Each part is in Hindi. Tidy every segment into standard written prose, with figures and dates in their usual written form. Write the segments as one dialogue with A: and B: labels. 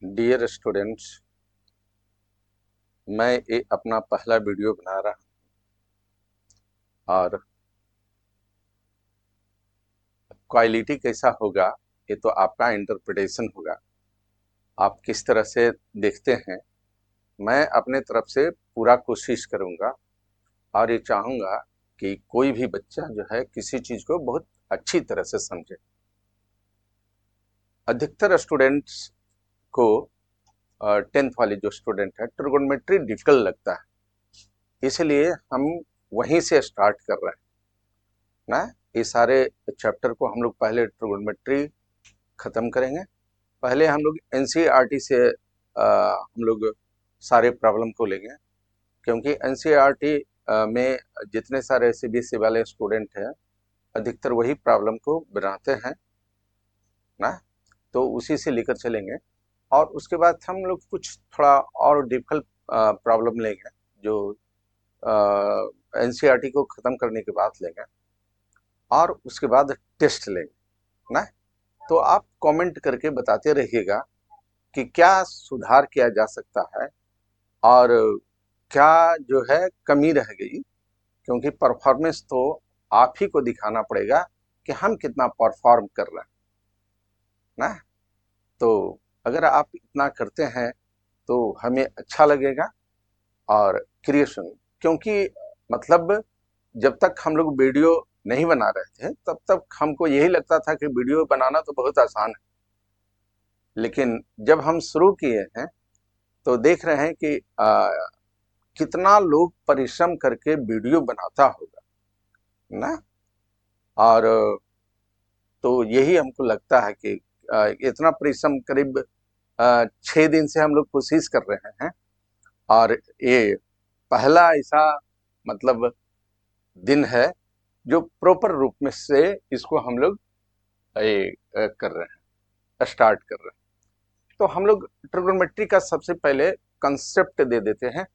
A: डियर स्टूडेंट्स, मैं ये अपना पहला वीडियो बना रहा हूँ और क्वालिटी कैसा होगा ये तो आपका इंटरप्रिटेशन होगा। आप किस तरह से देखते हैं, मैं अपने तरफ से पूरा कोशिश करूँगा और ये चाहूँगा कि कोई भी बच्चा जो है किसी चीज़ को बहुत अच्छी तरह से समझे। अधिकतर स्टूडेंट्स को 10th वाले जो स्टूडेंट है ट्रिगोनोमेट्री डिफिकल्ट लगता है, इसलिए हम वहीं से स्टार्ट कर रहे हैं ना। ये सारे चैप्टर को हम लोग पहले ट्रिगोनोमेट्री खत्म करेंगे। पहले हम लोग एनसीईआरटी से हम लोग सारे प्रॉब्लम को लेंगे, क्योंकि एनसीईआरटी में जितने सारे सीबीएसई वाले स्टूडेंट हैं अधिकतर वही प्रॉब्लम को बनाते हैं ना, तो उसी से लेकर चलेंगे। और उसके बाद हम लोग कुछ थोड़ा और डिफिकल्ट प्रॉब्लम लेंगे जो एनसीईआरटी को ख़त्म करने के बाद लेंगे, और उसके बाद टेस्ट लेंगे ना। तो आप कमेंट करके बताते रहिएगा कि क्या सुधार किया जा सकता है और क्या जो है कमी रह गई, क्योंकि परफॉर्मेंस तो आप ही को दिखाना पड़ेगा कि हम कितना परफॉर्म कर रहे हैं ना। तो अगर आप इतना करते हैं तो हमें अच्छा लगेगा। और क्रिएशन, क्योंकि मतलब जब तक हम लोग वीडियो नहीं बना रहे थे तब तक हमको यही लगता था कि वीडियो बनाना तो बहुत आसान है, लेकिन जब हम शुरू किए हैं तो देख रहे हैं कि कितना लोग परिश्रम करके वीडियो बनाता होगा ना। और तो यही हमको लगता है कि इतना परिश्रम करीब 6 दिन से हम लोग कोशिश कर रहे हैं, और ये पहला ऐसा मतलब दिन है जो प्रॉपर रूप में से इसको हम लोग कर रहे हैं, स्टार्ट कर रहे हैं। तो हम लोग ट्रिगोनोमेट्री का सबसे पहले कंसेप्ट दे देते हैं,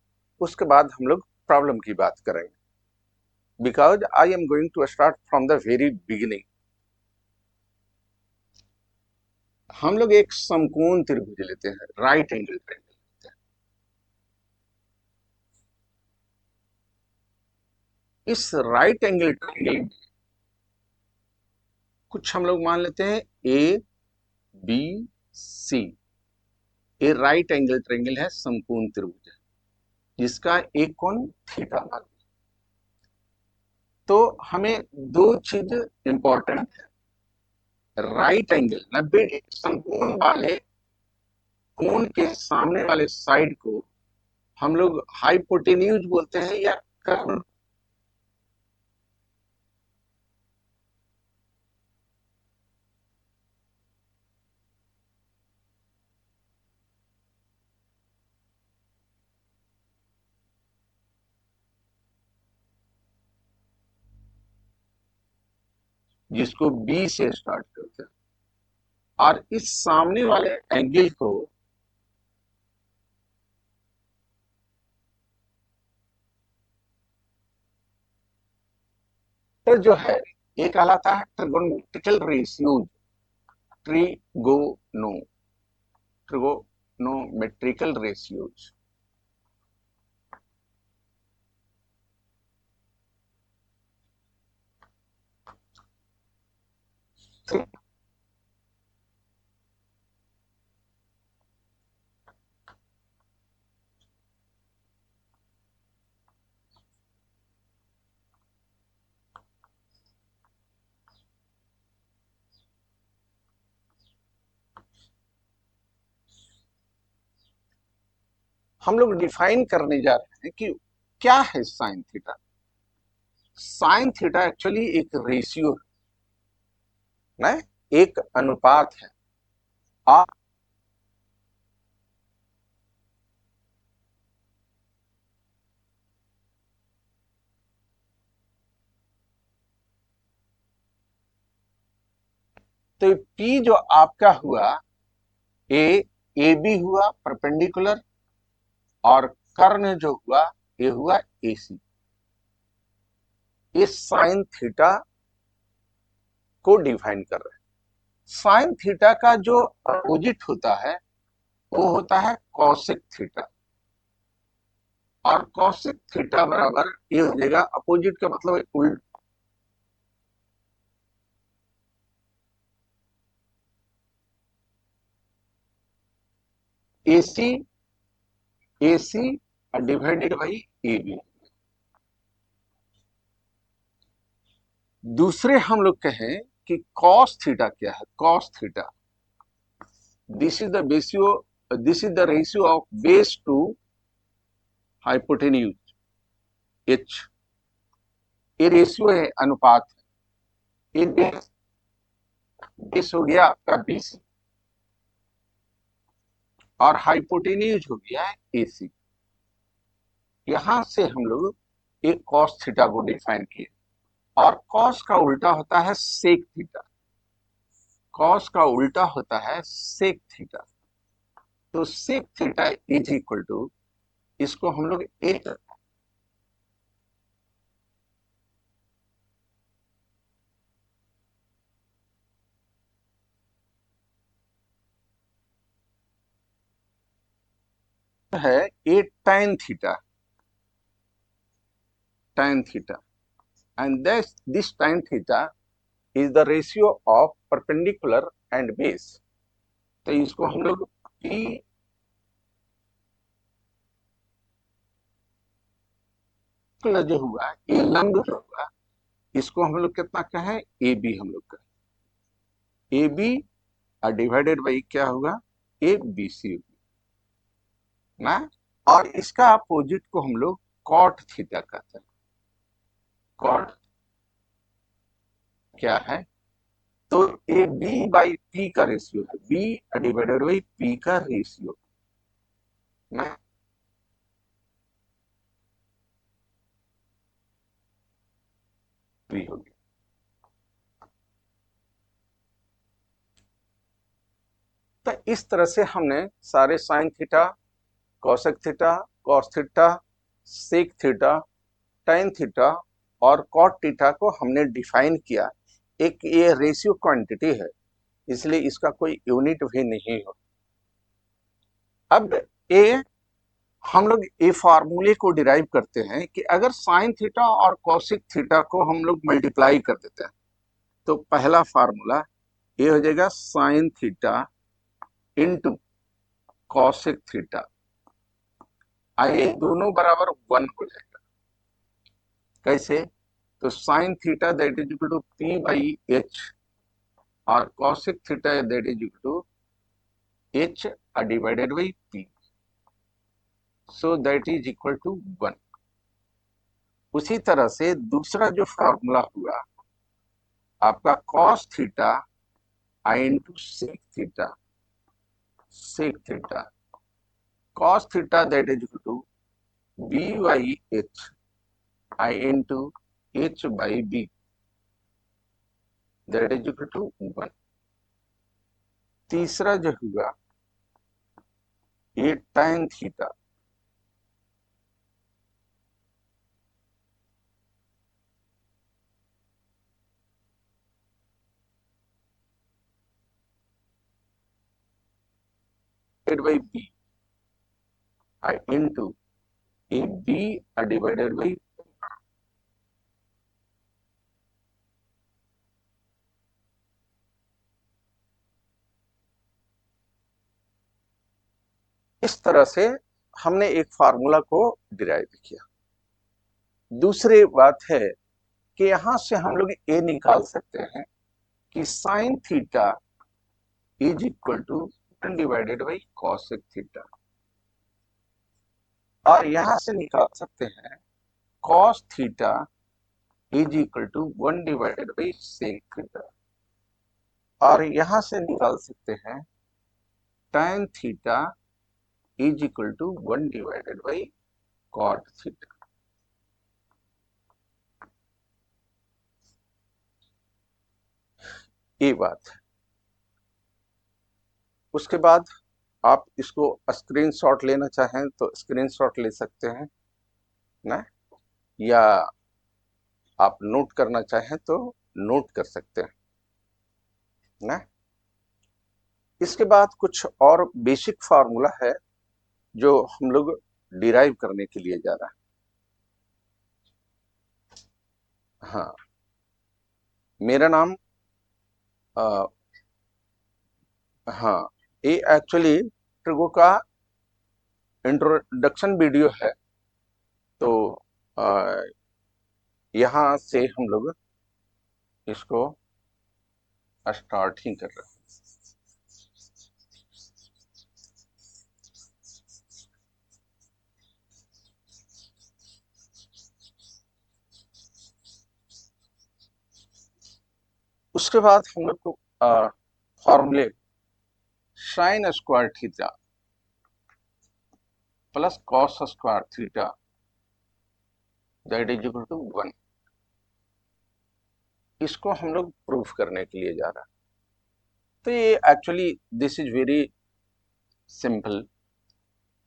A: उसके बाद हम लोग प्रॉब्लम की बात करेंगे, because I am going to start from the very beginning. हम लोग एक समकोण त्रिभुज लेते हैं, राइट एंगल ट्रायंगल लेते हैं। इस राइट एंगल ट्रायंगल कुछ हम लोग मान लेते हैं ए बी सी। ये राइट एंगल ट्रायंगल है, समकोण त्रिभुज है, जिसका एक कोण थीटा मान। तो हमें दो चीज इंपॉर्टेंट है। राइट एंगल 90 समकोण वाले कोण के सामने वाले साइड को हम लोग हाइपोटेन्यूज बोलते हैं या कर्ण। जिसको बी से स्टार्ट करते हैं, और इस सामने वाले एंगल को तो जो है ये कहलाता है trigonometrical ratios. Trigono trigonometrical ratios. हम लोग डिफाइन करने जा रहे हैं कि क्या है sine theta. Sine theta actually एक रेशियो है, एक अनुपात है। आ, तो पी जो आपका हुआ, ए ए बी हुआ परपेंडिकुलर, और कर्ण जो हुआ ये हुआ ए सी। इस साइन थीटा को डिफाइन कर रहे हैं। साइन थीटा का जो अपोजिट होता है वो होता है कॉसेक थीटा। और कॉसेक थीटा बराबर ये हो जाएगा, अपोजिट का मतलब है उल्ट, AC AC divided by AB। दूसरे हम लोग कहें कि कॉस थीटा क्या है, cos theta, this is the ratio, this is the ratio of base to hypotenuse, H, ये रेशियो है, अनुपात है। ये बेस हो गया आपका BC और हाइपोटेन्यूज हो गया AC। यहां से हम लोग एक कॉस थीटा को डिफाइन किए। और कॉस का उल्टा होता है सेक थीटा, कॉस का उल्टा होता है सेक थीटा। तो sec theta is equal to, इसको हम लोग एक है, a tan theta, tan theta, and this tan theta is the ratio of perpendicular and base। तो इसको हम लोग P जो हुआ, ये लंब जो हुआ, इसको हम लोग कितना कहें, AB हम लोग कहें। AB डिवाइडेड बाई क्या होगा, ABC ना। और इसका अपोजिट को हम लोग कॉट थीटा कहते हैं। कॉट क्या है, तो ए बी बाई पी का रेशियो है, बी डिवाइडेड बाई पी का रेशियो ना। पी हो गया। तो इस तरह से हमने सारे sine theta, cosec theta, cos theta, sec theta, tan theta और कॉट थीटा को हमने डिफाइन किया। एक ये रेशियो क्वांटिटी है, इसलिए इसका कोई यूनिट भी नहीं हो। अब ये हम लोग ये फार्मूले को डिराइव करते हैं कि अगर साइन थीटा और कॉसिक थीटा को हम लोग मल्टीप्लाई कर देते हैं, तो पहला फार्मूला ये हो जाएगा sine theta into cosec theta, ये दोनों बराबर 1 हो जाएगा। कैसे, तो sine theta that is equal to P by H और cosec theta that is equal to H divided by P, so that is equal to 1। उसी तरह से दूसरा जो फार्मूला हुआ आपका cos theta I into sec theta, sec theta, cos theta that is equal to B by H I into H by B that is equal to 1। तीसरा जो हुआ ये tan theta by B I into A B divided by, इस तरह से हमने एक फार्मूला को डिराइव किया। दूसरी बात है कि यहां से हम लोग ये निकाल सकते हैं कि sine theta is equal to 1 divided by cosec theta, और यहां से निकाल सकते हैं cos theta is equal to 1 divided by sec theta, और यहां से निकाल सकते हैं tan theta is equal to 1 divided by cot theta. ये बात है। उसके बाद आप इसको स्क्रीनशॉट लेना चाहें तो स्क्रीनशॉट ले सकते हैं ना, या आप नोट करना चाहें तो नोट कर सकते हैं ना। इसके बाद कुछ और बेसिक फार्मूला है जो हम लोग डिराइव करने के लिए जा रहा है। हाँ, मेरा नाम आ, हाँ, ये एक्चुअली ट्रिगो का इंट्रोडक्शन वीडियो है। तो आ, यहाँ से हम लोग इसको स्टार्ट ही कर रहे हैं। उसके बाद हम लोग को फॉर्मूले sine square theta plus cos square theta that is equal to 1, इसको हम लोग प्रूफ करने के लिए जा रहे हैं। तो ये actually this is very simple.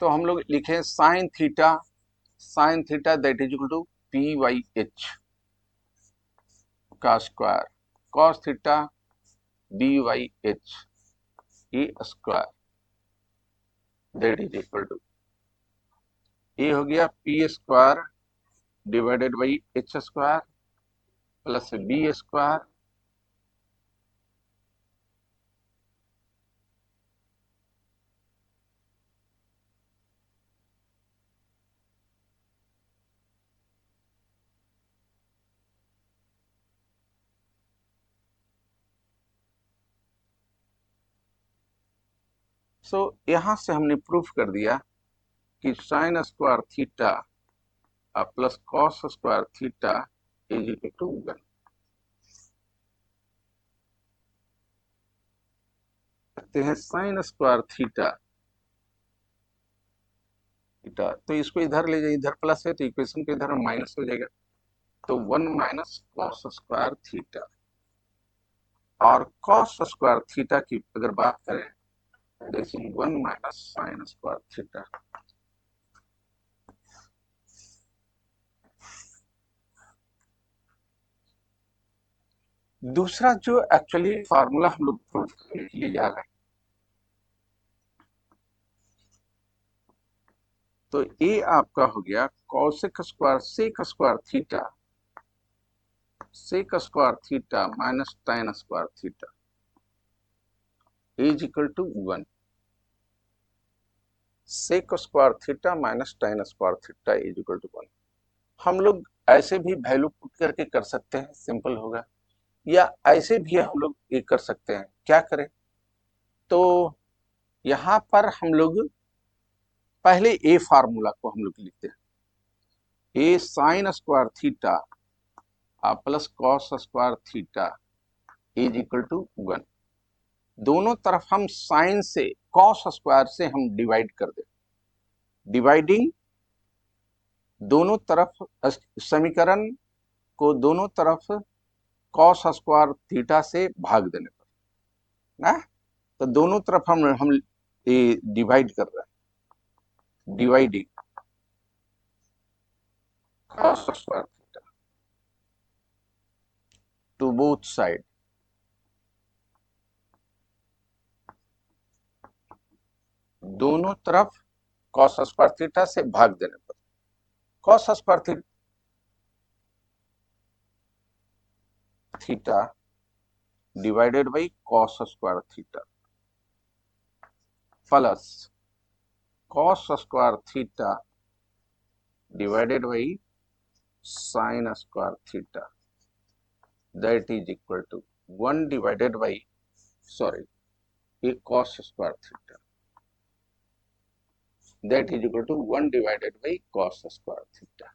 A: तो हम लोग लिखे sine theta that is equal to P by H का square cos theta B by H ई square that is equal to, ये हो गया P square divided by H square plus B square so यहां से हमने प्रूफ कर दिया कि sine square theta plus cos square theta is equal to 1। कहते हैं साइन स्क्वायर थीटा थीटा, तो इसको इधर ले जाइए, इधर प्लस है तो इक्वेशन के इधर माइनस हो जाएगा। तो 1 माइनस कॉस स्क्वायर थीटा, और कॉस स्क्वायर थीटा की अगर बात करें जैसे 1 माइनस साइन स्क्वायर थीटा। दूसरा जो एक्चुअली फार्मूला हम लोग प्रूव करने के लिए जा रहे हैं, तो ये आपका हो गया cosec square sec square theta sec square theta minus tan square theta is equal to 1। Sec square theta minus tan square theta is equal to 1। हम लोग ऐसे भी वैल्यू पुट करके कर सकते हैं, सिंपल होगा, या ऐसे भी हम लोग ये कर सकते हैं। क्या करें, तो यहां पर हम लोग पहले ए फार्मूला को हम लोग लिखते हैं। A sine square theta plus cos square theta is equal to 1। दोनों तरफ हम साइन से कॉस स्क्वायर से हम डिवाइड कर दे, डिवाइडिंग दोनों तरफ समीकरण को दोनों तरफ कॉस स्क्वायर थीटा से भाग देने पर ना, तो दोनों तरफ हम डिवाइड कर रहे हैं, dividing cos square theta to both side, दोनों तरफ कॉस स्क्वायर थीटा से भाग देने पर cos square theta divided by cos square theta plus cos square theta divided by sine square theta that is equal to 1 divided by, sorry, ये cos square theta that is equal to 1 divided by cos square theta.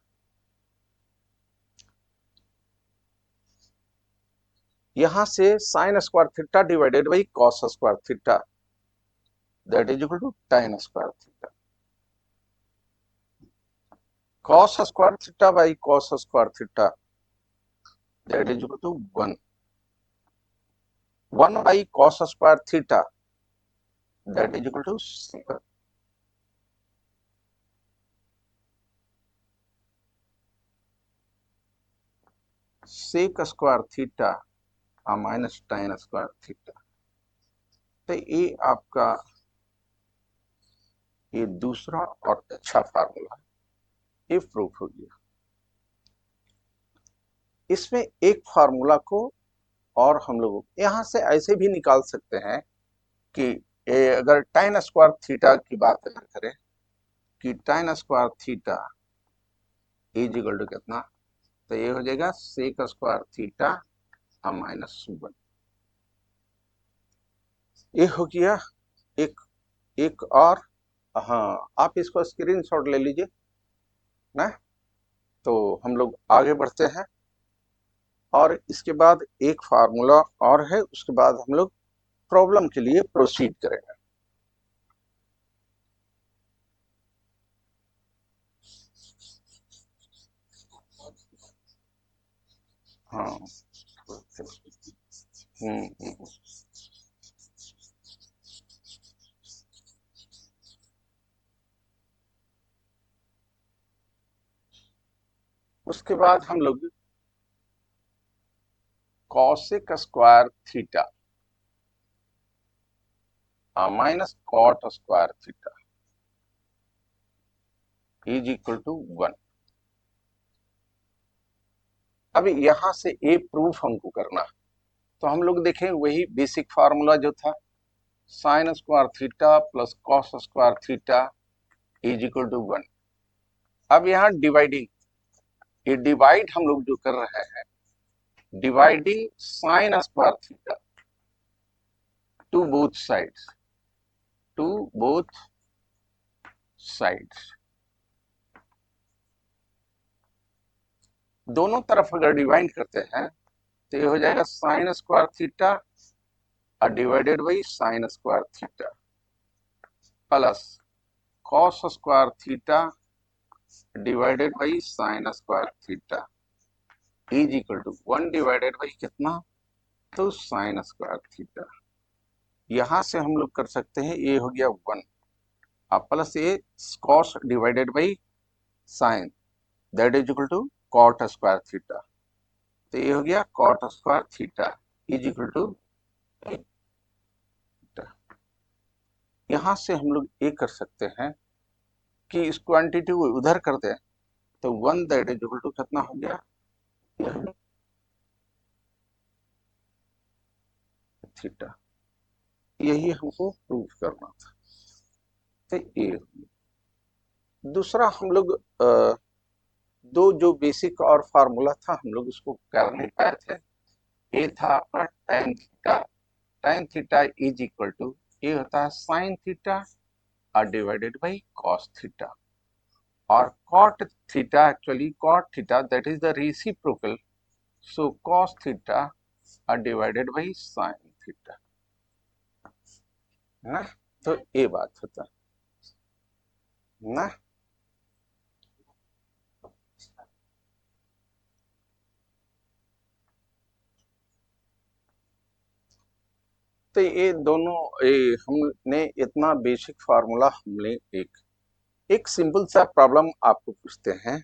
A: यहां से sine square theta divided by cos square theta that is equal to tan square theta, cos square theta by cos square theta that is equal to 1 1 by cos square theta that is equal to sec square theta minus tan square theta. तो ये आपका ये दूसरा और अच्छा फार्मूला ये प्रूफ हो गया। इसमें एक फार्मूला को और हम लोग यहां से ऐसे भी निकाल सकते हैं कि अगर tan स्क्वायर थीटा की बात करें कि tan square theta is equal to कितना, तो ये हो जाएगा सेक स्क्वायर थीटा -1। ये हो गया एक एक और। हाँ, आप इसको स्क्रीनशॉट ले लीजिए ना। तो हम लोग आगे बढ़ते हैं और इसके बाद एक फार्मूला और है, उसके बाद हम लोग प्रॉब्लम के लिए प्रोसीड करेंगे। हाँ। हम्म। उसके बाद हम लोग cosec square theta minus cot square theta is equal to 1। अब यहां से ए प्रूफ हमको करना है, तो हम लोग देखें वही बेसिक फार्मूला जो था sine square theta plus cos square theta is equal to 1। अब यहाँ डिवाइडिंग, ये डिवाइड हम लोग जो कर रहे हैं, dividing sine square theta to both sides, to both sides, दोनों तरफ अगर डिवाइड करते हैं तो ये हो जाएगा sine square theta divided by sine square theta plus cos square theta divided by sine square theta is equal to 1 divided by कितना, तो साइन स्क्वायर थीटा। यहां से हम लोग कर सकते हैं, ये हो गया 1 प्लस ये cos divided by sine that is equal to cot square theta, तो ये हो गया cot square theta is equal to. यहां से हम लोग ये कर सकते हैं कि इस क्वांटिटी को उधर कर दें, तो 1 दैट इज इक्वल टू कितना हो गया थीटा। यही हमको प्रूफ करना था। तो ये दूसरा हम लोग दो जो बेसिक और फार्मूला था हम लोग उसको कर नहीं पाए थे। ये था आपका tan theta, tan theta is equal to ये होता है sine theta divided by cos theta, और cot theta actually cot theta that is the reciprocal, so cos theta divided by sine theta है ना। तो ये बात होता है ना। तो ये दोनों हमने इतना बेसिक फार्मूला हमने एक सिंपल सा प्रॉब्लम आपको पूछते हैं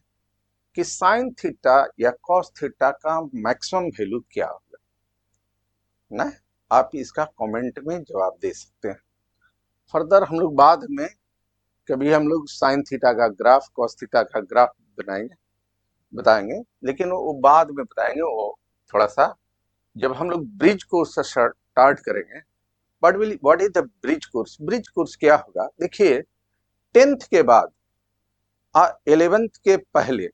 A: कि साइन थीटा या कॉस थीटा का मैक्सिमम वैल्यू क्या होगा ना। आप इसका कमेंट में जवाब दे सकते हैं। फर्दर हम लोग बाद में कभी हम लोग साइन थीटा का ग्राफ कॉस थीटा का ग्राफ बनाएंगे, बताएंगे, लेकिन वो बाद में बताएंगे। वो थोड़ा सा जब हम लोग ब्रिज कोर्स से स्टार्ट करेंगे। What is the bridge course? Bridge course क्या होगा, देखिए 10th के बाद 11th के पहले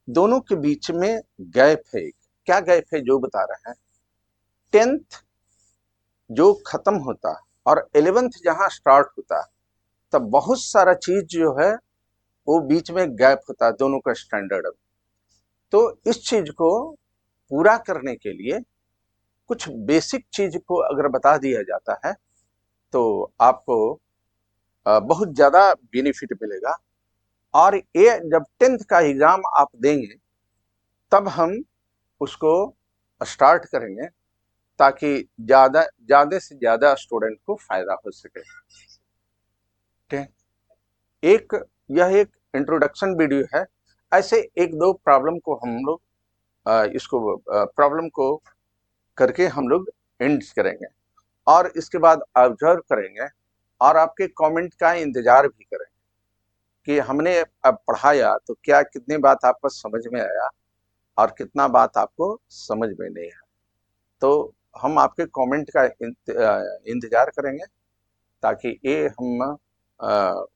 A: दोनों के बीच में गैप है। क्या गैप है जो बता रहे हैं, 10th जो खत्म होता और 11th जहां स्टार्ट होता, तब बहुत सारा चीज जो है वो बीच में गैप होता दोनों का स्टैंडर्ड। तो इस चीज को पूरा करने के लिए कुछ बेसिक चीज को अगर बता दिया जाता है तो आपको बहुत ज्यादा बेनिफिट मिलेगा। और ये जब 10th का एग्जाम आप देंगे तब हम उसको स्टार्ट करेंगे ताकि ज्यादा से ज्यादा स्टूडेंट को फायदा हो सके। ठीक है, यह एक इंट्रोडक्शन वीडियो है। ऐसे एक दो प्रॉब्लम को हम लोग इसको प्रॉब्लम को करके हम लोग एंड करेंगे। और इसके बाद ऑब्जर्व करेंगे और आपके कमेंट का इंतजार भी करेंगे कि हमने अब पढ़ाया तो क्या कितनी बात आपको समझ में आया और कितना बात आपको समझ में नहीं आया। तो हम आपके कमेंट का इंतजार करेंगे ताकि ये हम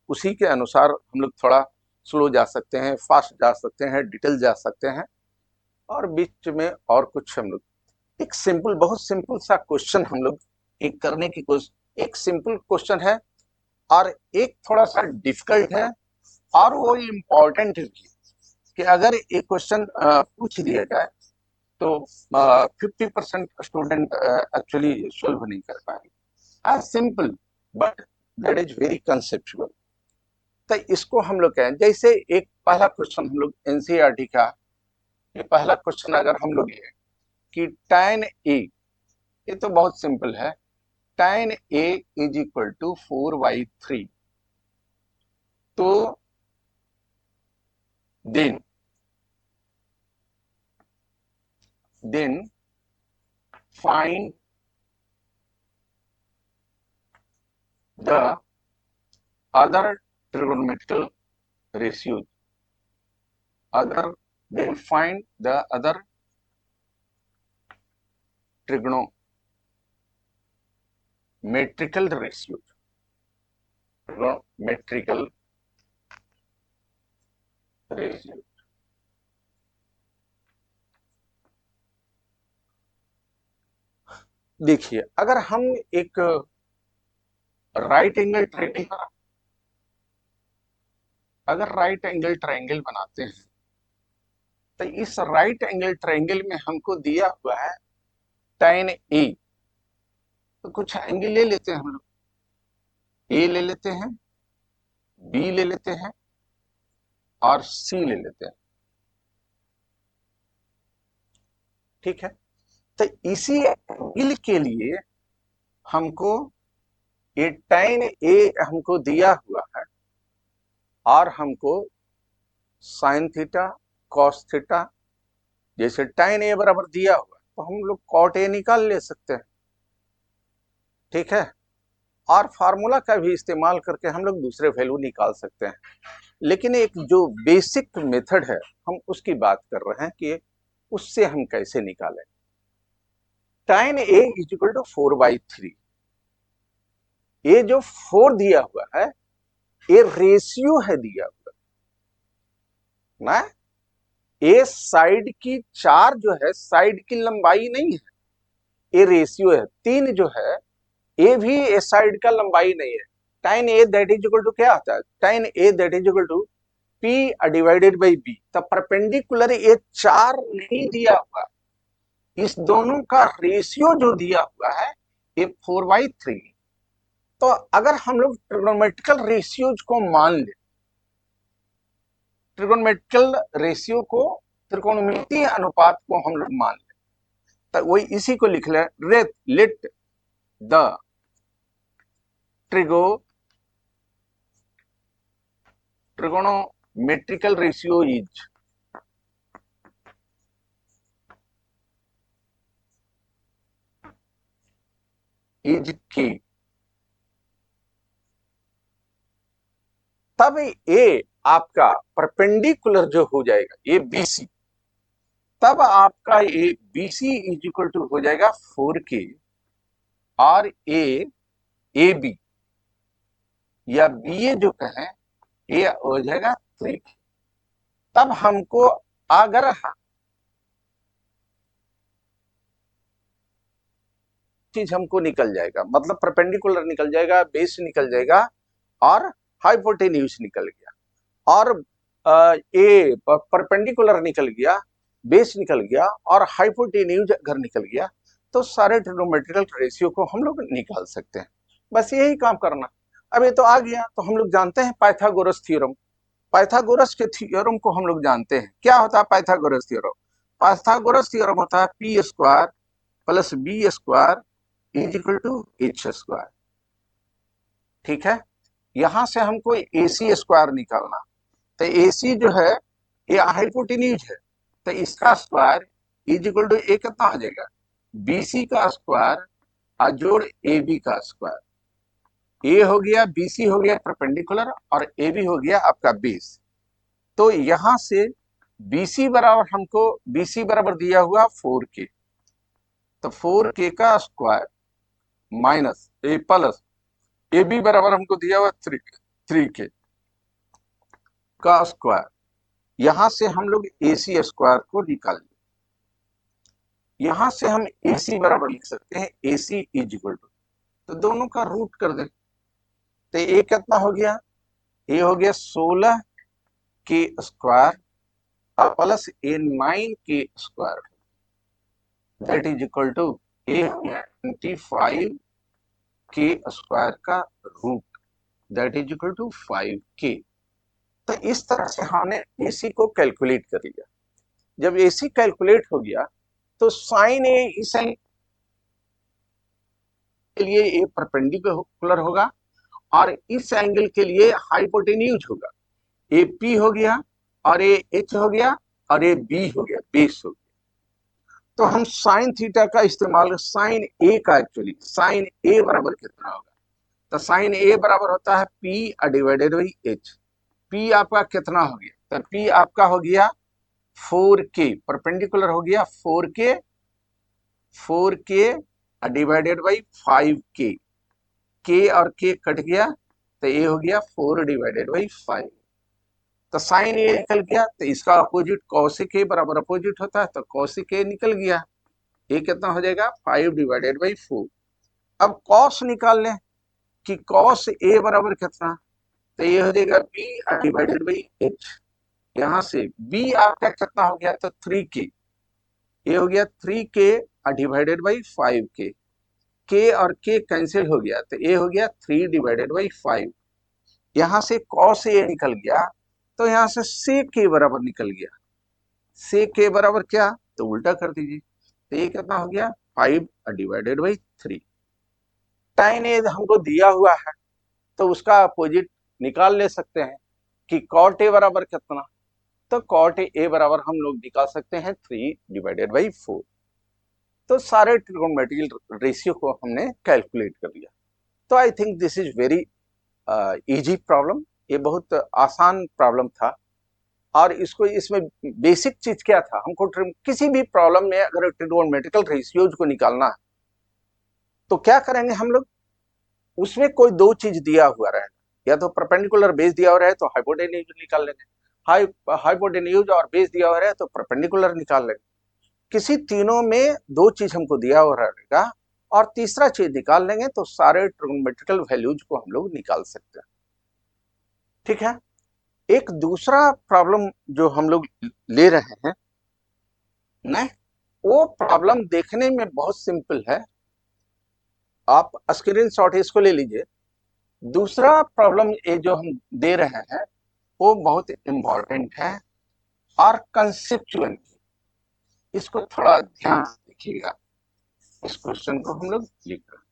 A: उसी के अनुसार हम लोग थोड़ा स्लो जा सकते हैं, फास्ट जा सकते हैं, डिटेल जा सकते हैं। और बीच में और कुछ हम लोग एक सिंपल, बहुत सिंपल सा क्वेश्चन हम लोग एक करने की कोशिश, एक सिंपल क्वेश्चन है और एक थोड़ा सा डिफिकल्ट है और वो इम्पोर्टेंट भी कि अगर एक क्वेश्चन पूछ दिया जाए तो 50% स्टूडेंट एक्चुअली सॉल्व नहीं कर पाएंगे। Simple but that is very conceptual. तो इसको हम लोग कहें, जैसे एक पहला क्वेश्चन हम लोग एनसीईआरटी का, ये पहला क्वेश्चन अगर हम लोग ये कि tan ए, ये तो बहुत सिंपल है, tan A is equal to 4/3, तो then find the other trigonometrical ratios, find the other trigonometrical ratios, देखिए अगर हम एक राइट एंगल ट्रायंगल, अगर राइट एंगल ट्रायंगल बनाते हैं तो इस राइट एंगल ट्रायंगल में हमको दिया हुआ है tan ए, तो कुछ एंगल ले लेते हैं हम लोग, ए ले लेते हैं, बी ले लेते हैं और सी ले लेते हैं, ठीक है। तो इसी एंगल के लिए हमको ये tan ए हमको दिया हुआ है और हमको साइन थीटा, कॉस थीटा, जैसे tan ए बराबर दिया हुआ है तो हम लोग cot ए निकाल ले सकते हैं, ठीक है। और फार्मूला का भी इस्तेमाल करके हम लोग दूसरे वैल्यू निकाल सकते हैं, लेकिन एक जो बेसिक मेथड है हम उसकी बात कर रहे हैं कि उससे हम कैसे निकालें। tan A is equal to 4/3, ये जो 4 दिया हुआ है ये रेशियो है दिया हुआ ना, ये साइड की 4 जो है साइड की लंबाई नहीं है, ये रेशियो है। 3 जो है ये भी इस साइड का लंबाई नहीं है। tan A that is equal to क्या आता है, tan A that is equal to p divided by b। तब परपेंडिकुलर ये 4 नहीं दिया हुआ, इस दोनों का रेशियो जो दिया हुआ है ये 4/3। तो अगर हम लोग ट्रिग्नोमेट्रिकल रेशियोज को मान ले, ट्रिग्नोमेट्रिकल रेशियो को, त्रिकोणमितीय अनुपात को हम लोग मान ले, तो वही इसी को लिख ले, let the trigonometrical ratio is K। तब ये आपका परपेंडिकुलर जो हो जाएगा ये BC, तब आपका ये BC इज इक्वल टू हो जाएगा 4K और AB या BA जो कहें ये हो जाएगा 3K। तब हमको अगर चीज हमको निकल जाएगा, मतलब परपेंडिकुलर निकल जाएगा, बेस निकल जाएगा और हाइपोटेन्यूज निकल गया, और ए परपेंडिकुलर निकल गया, बेस निकल गया और हाइपोटेन्यूज अगर निकल गया तो सारे ट्रिग्नोमेट्रिकल रेशियो को हम लोग निकाल सकते हैं। बस यही काम करना। अब ये तो आ गया, तो हम लोग जानते हैं पाइथागोरस थ्योरम। पाइथागोरस के थ्योरम को हम लोग जानते हैं। क्या होता है पाइथागोरस थ्योरम? पाइथागोरस थ्योरम होता है P square plus B square is equal to H square, ठीक है। यहां से हमको AC स्क्वायर निकालना, तो AC जो है ये हाइपोटेन्यूज है, तो इसका स्क्वायर इज इक्वल टू ए कितना आ जाएगा, BC का स्क्वायर अजोड़ ए बी का स्क्वायर। ए हो गया, बीसी हो गया परपेंडिकुलर, और ए बी हो गया आपका बेस। तो यहां से बीसी बराबर हमको, बीसी बराबर दिया हुआ 4k, तो 4k का square minus A plus A B बराबर हमको दिया हुआ 3k का स्क्वायर। यहां से हम लोग AC स्क्वायर को निकाल लें। यहां से हम AC बराबर लिख सकते हैं AC इज इक्वल टू, तो दोनों का रूट कर दें, तो ए कितना हो गया, ए हो गया 16k square plus a 9k square, that is equal to a 25k square का root, that is equal to 5k। तो इस तरह से हमने AC को कैलकुलेट कर लिया। जब AC कैलकुलेट हो गया तो साइन ए इस एंगल के लिए ए परपेंडिकुलर होगा और इस एंगल के लिए हाइपोटेन्यूज होगा। ए पी हो गया और ए एच हो गया और ए बी हो गया, बेस हो गया। तो हम साइन थीटा का इस्तेमाल, साइन ए का एक्चुअली साइन ए बराबर कितना होगा, तो साइन ए बराबर होता है P divided by H. P आपका कितना हो गया, तो पी आपका हो गया 4k, परपेंडिकुलर हो गया 4k डिवाइडेड बाई 5k, के और के कट गया तो ये हो गया 4 डिवाइडेड बाई 5। तो साइन ए निकल गया, तो इसका अपोजिट कॉसिक ए बराबर अपोजिट होता है, तो कॉसिक ए निकल गया। ये कितना हो जाएगा 5 डिवाइडेड बाई 4। अब कॉस निकाल लें कि कॉस ए बराबर कितना, तो ये हो जाएगा बी डिवाइडेड बाई एच। यहां से बी आपका कितना हो गया, तो 3k, ये हो गया 3k डिवाइडेड बाई 5k, के और के कैंसिल हो गया, तो ये हो गया 3 डिवाइडेड बाई 5। यहां से कॉस ए निकल गया, तो यहां से सेक के बराबर निकल गया। सेक के बराबर क्या, तो उल्टा कर दीजिए, तो ये कितना हो गया 5 डिवाइडेड बाई 3। टाइन ए हमको दिया हुआ है तो उसका अपोजिट निकाल ले सकते हैं कि कॉट ए बराबर कितना, तो कॉट ए बराबर हम लोग निकाल सकते हैं 3 डिवाइडेड बाई 4। तो सारे ट्रिगोनोमेट्रिकल रेशियो को हमने कैलकुलेट कर लिया। तो I think this is very easy problem, ये बहुत आसान प्रॉब्लम था। और इसको, इसमें बेसिक चीज क्या था, हमको किसी भी प्रॉब्लम में अगर ट्रिगोनोमेट्रिकल रेशियोज को निकालना है तो क्या करेंगे हम लोग, उसमें कोई दो चीज दिया हुआ रहे, या तो परपेंडिकुलर बेस दिया हुआ रहे तो हाइपोटेन्यूज निकाल लेंगे, हाइपोटेन्यूज और बेस दिया हुआ रहे तो परपेंडिकुलर निकाल लेंगे। किसी तीनों में दो चीज हमको दिया हुआ रहेगा और तीसरा चीज निकाल लेंगे, तो सारे ट्रिगोनोमेट्रिकल वैल्यूज को हम लोग निकाल सकते हैं। ठीक है, एक दूसरा प्रॉब्लम जो हम लोग ले रहे हैं ना, वो प्रॉब्लम देखने में बहुत सिंपल है, आप स्क्रीन शॉट इसको ले लीजिए। दूसरा प्रॉब्लम ये जो हम दे रहे हैं वो बहुत इंपॉर्टेंट है और कंसेप्चुअल, इसको थोड़ा ध्यान से देखिएगा। इस क्वेश्चन को हम लोग लिख रहे हैं,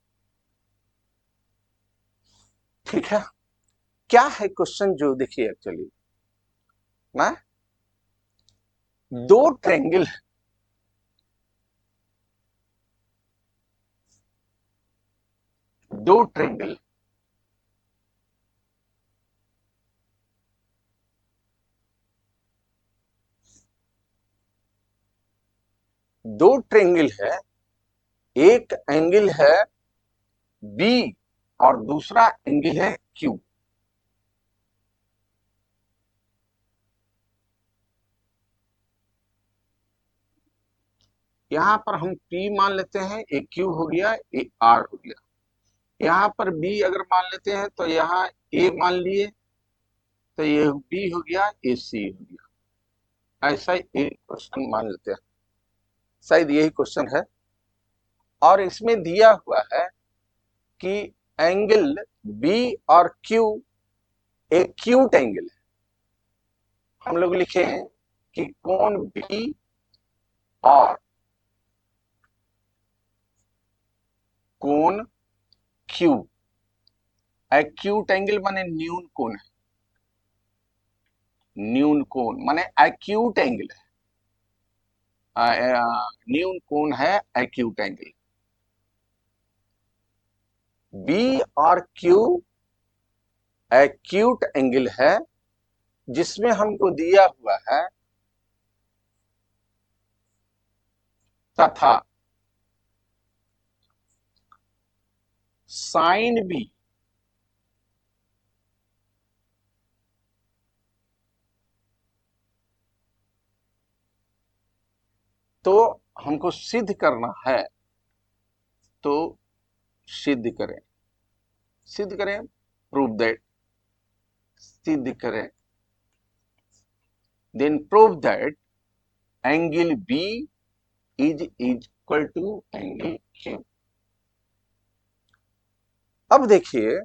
A: ठीक है। क्या है क्वेश्चन, जो देखिए एक्चुअली ना, दो ट्रायंगल, दो ट्रायंगल दो ट्रायंगल है, एक एंगल है बी और दूसरा एंगल है क्यू। यहां पर हम P मान लेते हैं, एक Q हो गया, एक R हो गया। यहाँ पर B अगर मान लेते हैं तो यहाँ A मान लिए, तो ये B हो गया, AC हो गया। ऐसा एक क्वेश्चन मान लेते हैं, शायद यही क्वेश्चन है। और इसमें दिया हुआ है कि एंगल B और Q एक एक्यूट एंगल है। हम लोग लिखे हैं कि कोण B और कोण Q एक्यूट एंगल माने न्यून कोण है, न्यून कोण माने एक्यूट एंगल है, न्यून कोण है एक्यूट एंगल। बी और क्यू एक्यूट एंगल है जिसमें हमको दिया हुआ है तथा साइन बी तो हमको सिद्ध करना है, तो सिद्ध करें, सिद्ध करें, प्रूव दैट, सिद्ध करें, then prove that angle B is equal to angle Q. अब देखिए,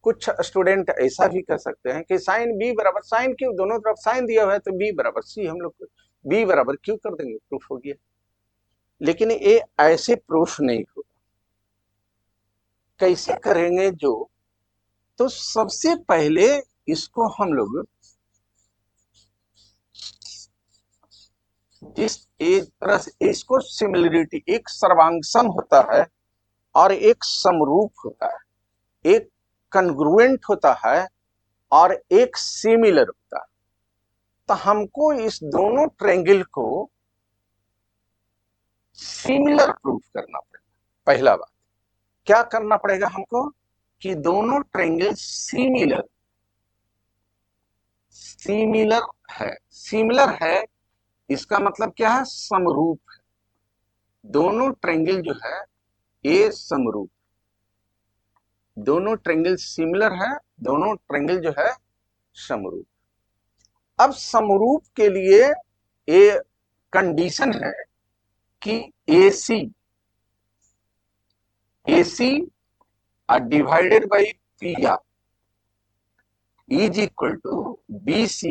A: कुछ स्टूडेंट ऐसा भी कर सकते हैं कि साइन बी बराबर साइन क्यू, दोनों तरफ साइन दिया हुआ है तो बी बराबर सी, हम लोग बी बराबर क्यू कर देंगे, प्रूफ हो गया। लेकिन ये ऐसे प्रूफ नहीं होगा। कैसे करेंगे जो, तो सबसे पहले इसको हम लोग इस एक तरह से इसको सिमिलरिटी, एक सर्वांगसम होता है और एक समरूप होता है, एक कन्ग्रुएंट होता है और एक सिमिलर होता है। तो हमको इस दोनों ट्रायंगल को सिमिलर प्रूफ करना पड़ेगा। पहला बात क्या करना पड़ेगा हमको कि दोनों ट्रायंगल सिमिलर, सिमिलर है, सिमिलर है इसका मतलब क्या है, समरूप है। दोनों ट्रायंगल जो है ये समरूप, दोनों ट्रायंगल सिमिलर है, दोनों ट्रायंगल जो है समरूप। अब समरूप के लिए ये कंडीशन है कि AC divided by PR is equal to BC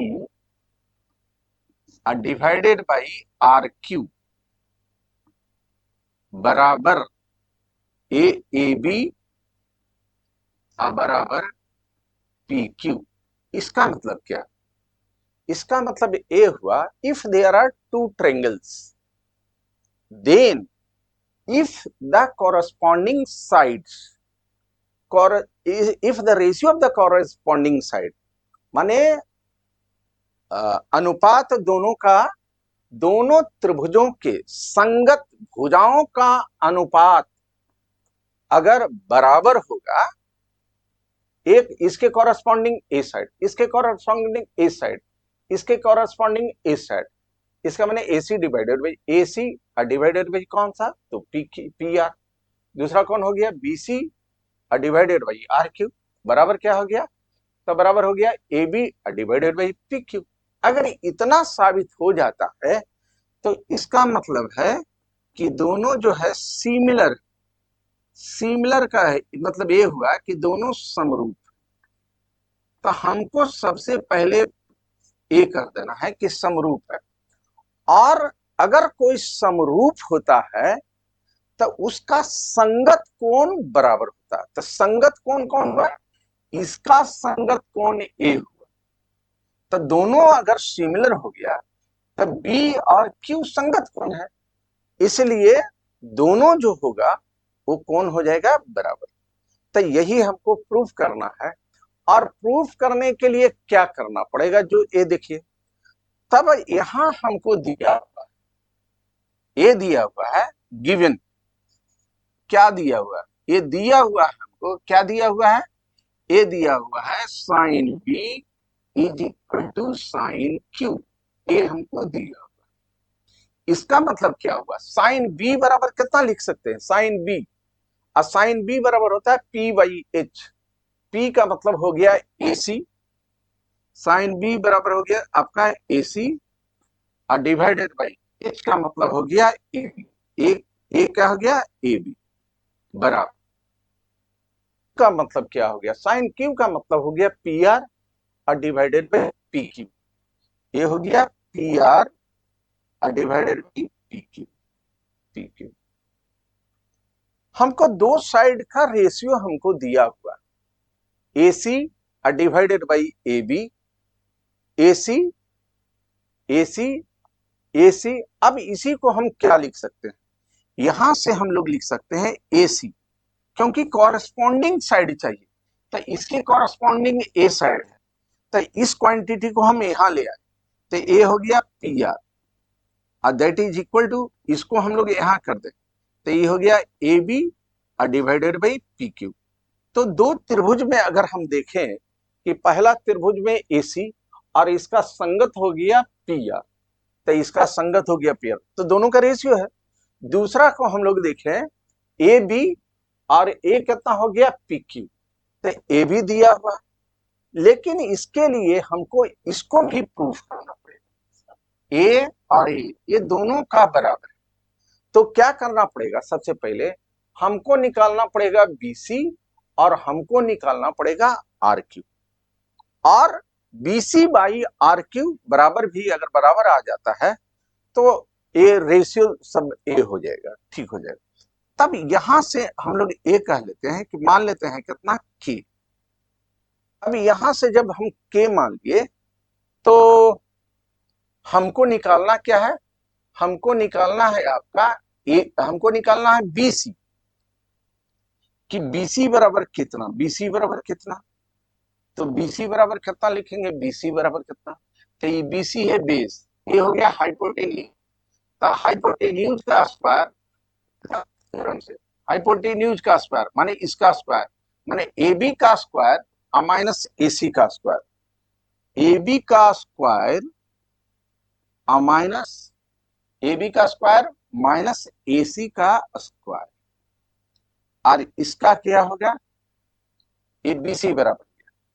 A: divided by RQ बराबर AAB बराबर PQ। इसका मतलब क्या, इसका मतलब ये हुआ, if there are two triangles then if the corresponding sides, if the ratio of the corresponding side, माने अनुपात दोनों का, दोनों त्रिभुजों के संगत भुजाओं का अनुपात अगर बराबर होगा, एक इसके कॉरस्पॉन्डिंग ए साइड, इसके कॉरस्पॉन्डिंग ए साइड, इसके कॉरस्पॉन्डिंग ए साइड, इसका मैंने AC divided by AC divided by कौन सा, तो PR। दूसरा कौन हो गया, BC डिवाइडेड बाई RQ बराबर क्या हो गया, तो बराबर हो गया AB डिवाइडेड बाई PQ। अगर इतना साबित हो जाता है तो इसका मतलब है कि दोनों जो है सिमिलर, सिमिलर का है मतलब ये हुआ कि दोनों समरूप। तो हमको सबसे पहले ये कर देना है कि समरूप है, और अगर कोई समरूप होता है तो उसका संगत कोण बराबर होता है। तो संगत कोण कौन हुआ, इसका संगत कोण A हुआ। तो दोनों अगर सिमिलर हो गया तो B और Q संगत कोण है, इसलिए दोनों जो होगा वो कोण हो जाएगा बराबर। तो यही हमको प्रूफ करना है, और प्रूफ करने के लिए क्या करना पड़ेगा, जो ये देखिए, तब यहां हमको दिया हुआ, ये दिया हुआ है गिवन, क्या दिया हुआ, ये दिया हुआ है हमको, क्या दिया हुआ है, ये दिया हुआ है sine B is equal to sine Q, ये हमको दिया हुआ। इसका मतलब क्या हुआ, साइन B बराबर कितना लिख सकते हैं, साइन B, और साइन B बराबर होता है P/H। P का मतलब हो गया AC, साइन B बराबर हो गया आपका AC और डिवाइडेड बाई H का मतलब हो गया AB, एक क्या हो गया AB बराबर, का मतलब क्या हो गया, साइन Q का मतलब हो गया PR और डिवाइडेड बाई PQ, ये हो गया PR डिवाइडेड बाई PQ। हमको दो साइड का रेशियो हमको दिया हुआ, AC divided by AB, AC। अब इसी को हम क्या लिख सकते हैं, यहां से हम लोग लिख सकते हैं AC, क्योंकि कॉरस्पॉन्डिंग साइड चाहिए, तो इसकी कॉरस्पॉन्डिंग ए साइड है, तो इस क्वांटिटी को हम यहां ले आए, तो ए हो गया P R, that is equal to, इसको हम लोग यहां कर दें, तो ये हो गया A B divided by P Q. तो दो त्रिभुज में अगर हम देखें कि पहला त्रिभुज में एसी और इसका संगत हो गया पी आर, तो इसका संगत हो गया पी आर, तो दोनों का रेशियो है। दूसरा को हम लोग देखें ए बी और ए कितना हो गया पी क्यू, तो ए भी दिया हुआ, लेकिन इसके लिए हमको इसको भी प्रूफ करना पड़ेगा, ए और ए ये दोनों का बराबर है। तो क्या करना पड़ेगा, सबसे पहले हमको निकालना पड़ेगा बीसी और हमको निकालना पड़ेगा आर क्यू, और बीसी बाई आर क्यू बराबर भी अगर बराबर आ जाता है तो ए रेशियो सब ए हो जाएगा, ठीक हो जाएगा। तब यहां से हम लोग ए कह लेते हैं कि मान लेते हैं कितना के। अब यहां से जब हम के मान लिए तो हमको निकालना क्या है, हमको निकालना है आपका हमको निकालना है बीसी, कि बीसी बराबर कितना, बीसी बराबर कितना, तो बीसी बराबर कितना लिखेंगे, बीसी बराबर कितना, तो ये बीसी है बेस, ये हो गया हाइपोटेन्यूज, तो हाइपोटेन्यूज का स्क्वायर से, हाइपोटेन्यूज का स्क्वायर माने इसका स्क्वायर, माने ए बी का स्क्वायर माइनस ए सी का स्क्वायर, ए बी का स्क्वायर माइनस ए बी का स्क्वायर माइनस ए सी का स्क्वायर, और इसका क्या हो गया, ए बी सी बराबर,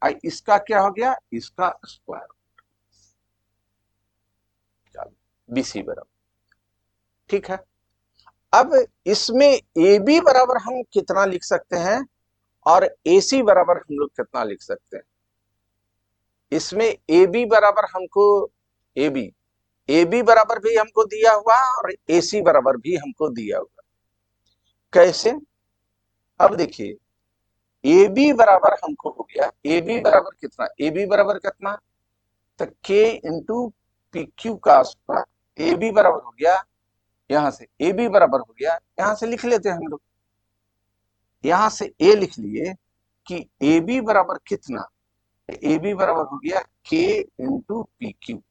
A: और इसका क्या हो गया, इसका स्क्वायर, बी सी बराबर, ठीक है। अब इसमें ए बी बराबर हम कितना लिख सकते हैं और ए सी बराबर हम लोग कितना लिख सकते हैं, इसमें ए बी बराबर हमको ए बी बराबर भी हमको दिया हुआ और ए सी बराबर भी हमको दिया हुआ, कैसे, अब देखिए ए बी बराबर हमको हो गया, ए बी बराबर कितना, ए बी बराबर कितना, तो के इंटू पी क्यू का स्क्वायर, ए बी बराबर हो गया, यहां से ए बी बराबर हो गया, यहां से लिख लेते हैं हम लोग, यहां से ए लिख लिए कि ए बी बराबर कितना, ए बी बराबर हो गया के इंटू पी क्यू।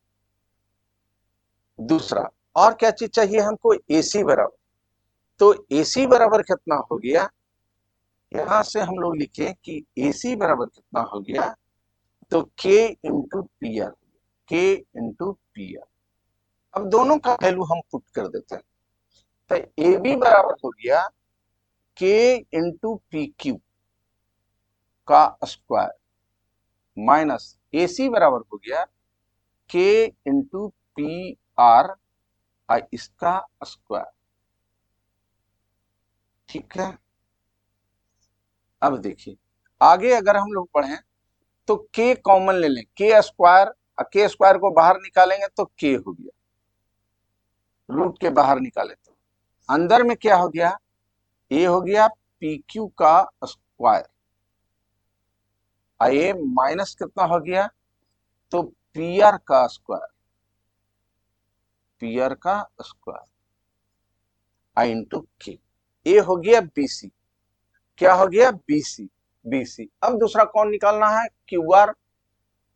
A: दूसरा और क्या चीज चाहिए हमको, ए सी बराबर, तो ए सी बराबर कितना हो गया, यहां से हम लोग लिखे कि ए सी बराबर कितना हो गया, तो के इंटू पी आर, के इंटू पी आर। अब दोनों का वैल्यू हम पुट कर देते हैं, तो ए बी बराबर हो गया के इंटू पी क्यू का स्क्वायर माइनस ए सी बराबर हो गया के इंटू पी आर इसका स्क्वायर, ठीक है। अब देखिए आगे अगर हम लोग पढ़ें तो के कॉमन ले लें, के स्क्वायर को बाहर निकालेंगे तो के हो गया, रूट के बाहर निकाले तो अंदर में क्या हो गया, ए हो गया पी क्यू का स्क्वायर, ए माइनस कितना हो गया, तो पी आर का स्क्वायर, पी आर का स्क्वायर आई इंटू के, ए हो गया बीसी, क्या हो गया बीसी, बीसी। अब दूसरा कौन निकालना है, क्यू आर,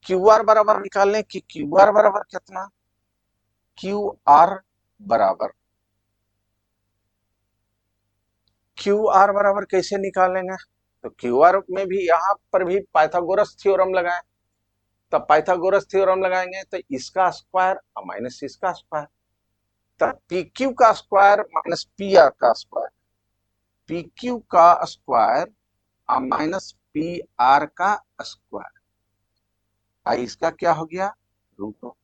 A: क्यू आर बराबर निकालने की, क्यू आर बराबर कितना, क्यू आर बराबर, क्यू आर बराबर कैसे निकालेंगे, तो क्यू आर में भी यहां पर भी पाइथागोरस थ्योरम लगाएं, तब पाइथागोरस थ्योरम लगाएंगे तो इसका स्क्वायर माइनस इसका स्क्वायर, तब पी क्यू का स्क्वायर माइनस पी आर का स्क्वायर, पी क्यू का स्क्वायर माइनस पी आर का स्क्वायर, इसका क्या हो गया, रूट ऑफ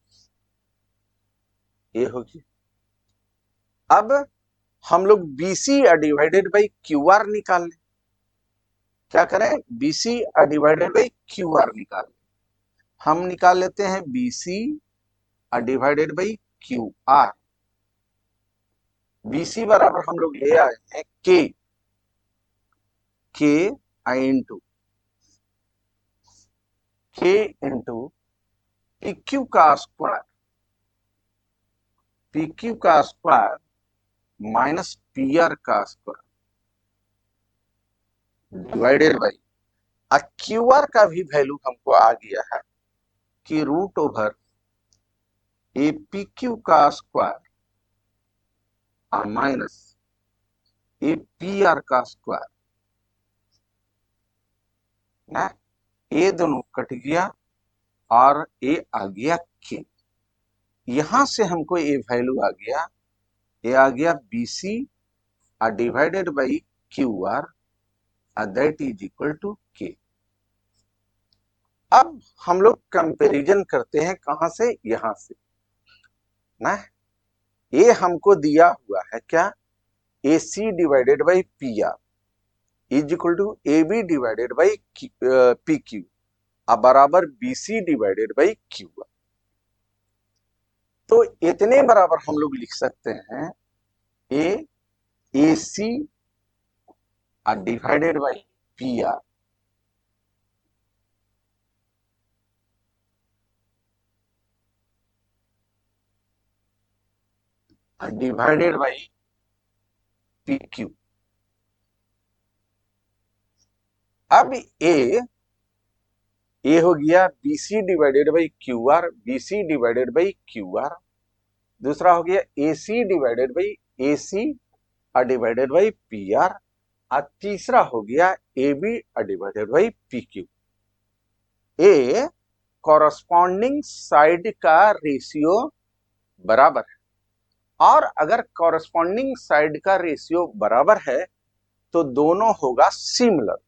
A: ए होगी। अब हम लोग BC divided by Q are निकाल लें, क्या करें, BC divided by Q are निकाल लें, हम निकाल लेते हैं BC divided by Q are, BC बराबर हम लोग ले आए हैं के आई इंटू के इंटू पी क्यू का स्क्वायर, पी क्यू का स्क्वायर माइनस पी आर का square, divided by Q are का भी वैल्यू हमको आ गया है कि root over A P Q का square minus A P R का स्क्वायर ना, ये दोनों कट गया और ये आ गया के। यहां से हमको ये वैल्यू आ गया, ये आ गया B C divided by Q R that is equal to K. अब हम लोग कंपैरिजन करते हैं कहां से, यहां से ना। ये हमको दिया हुआ है क्या, A C divided by P R is equal to A B divided by P Q बराबर B C divided by Q R. तो इतने बराबर हम लोग लिख सकते हैं A C divided by P R divided by P Q. अब ए हो गया B C divided by Q R, B C divided by Q R. दूसरा हो गया A C divided by A C divided by P R. और तीसरा हो गया A B divided by P Q. ए कॉरस्पॉन्डिंग साइड का रेशियो बराबर है, और अगर कॉरस्पॉन्डिंग साइड का रेशियो बराबर है तो दोनों होगा सिमिलर,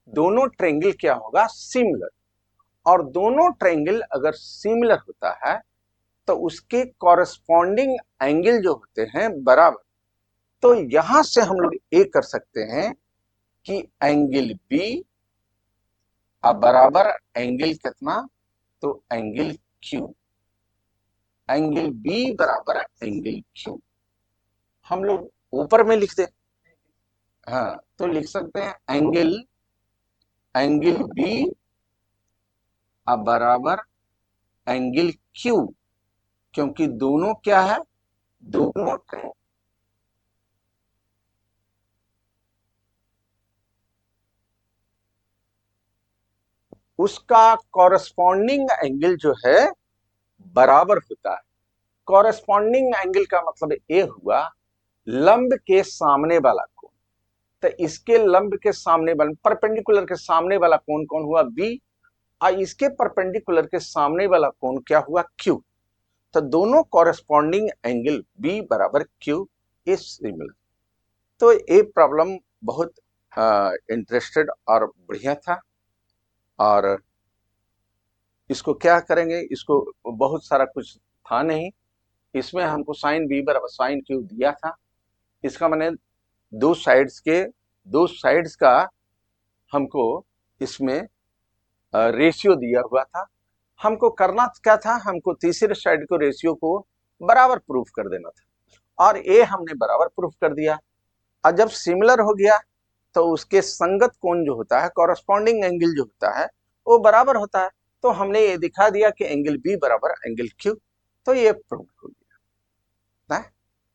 A: दोनों ट्रायंगल क्या होगा, सिमिलर। और दोनों ट्रायंगल अगर सिमिलर होता है तो उसके कॉरस्पॉन्डिंग एंगल जो होते हैं बराबर। तो यहां से हम लोग ये कर सकते हैं कि एंगल बी बराबर एंगल कितना, तो एंगल क्यू, एंगल बी बराबर एंगल क्यू हम लोग ऊपर में लिख दे। हाँ, तो लिख सकते हैं एंगल एंगल बी बराबर एंगल क्यू, क्योंकि दोनों क्या है, दोनों उसका कॉरस्पॉन्डिंग एंगल जो है बराबर होता है। कॉरस्पॉन्डिंग एंगल का मतलब ये हुआ लंब के सामने वाला कोण। तो इसके लंब के सामने वाला, परपेंडिकुलर के सामने वाला कोण कौन हुआ, बी, और इसके परपेंडिकुलर के सामने वाला कोण क्या हुआ, क्यू। तो दोनों कॉरस्पॉन्डिंग एंगल बी बराबर क्यू इज सिमिलर। तो ये प्रॉब्लम बहुत इंटरेस्टेड और बढ़िया था। और इसको क्या करेंगे, इसको बहुत सारा कुछ था नहीं, इसमें हमको साइन बी बराबर साइन क्यू दिया था। इसका मैंने दो साइड्स का हमको इसमें रेशियो दिया हुआ था। हमको करना क्या था, हमको तीसरे साइड को रेशियो को बराबर प्रूफ कर देना था, और ये हमने बराबर प्रूफ कर दिया। और जब सिमिलर हो गया तो उसके संगत कोण जो होता है, कॉरस्पॉन्डिंग एंगल जो होता है वो बराबर होता है। तो हमने ये दिखा दिया कि एंगल बी बराबर एंगल क्यू। तो ये प्रूफ हो गया।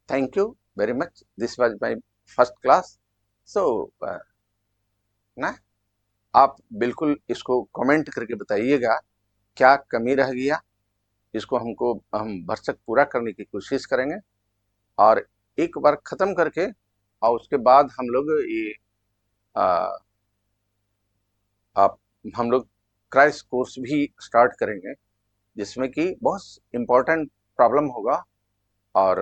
A: Thank you very much, this was my first class. So ना, आप बिल्कुल इसको कमेंट करके बताइएगा क्या कमी रह गया, इसको हम भरसक पूरा करने की कोशिश करेंगे। और एक बार खत्म करके और उसके बाद हम लोग ये आ, आप हम लोग क्रैश कोर्स भी स्टार्ट करेंगे, जिसमें कि बहुत इंपॉर्टेंट प्रॉब्लम होगा। और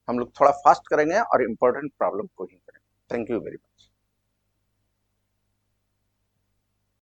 A: हम लोग थोड़ा फास्ट करेंगे और इंपॉर्टेंट प्रॉब्लम को ही करेंगे। Thank you very much.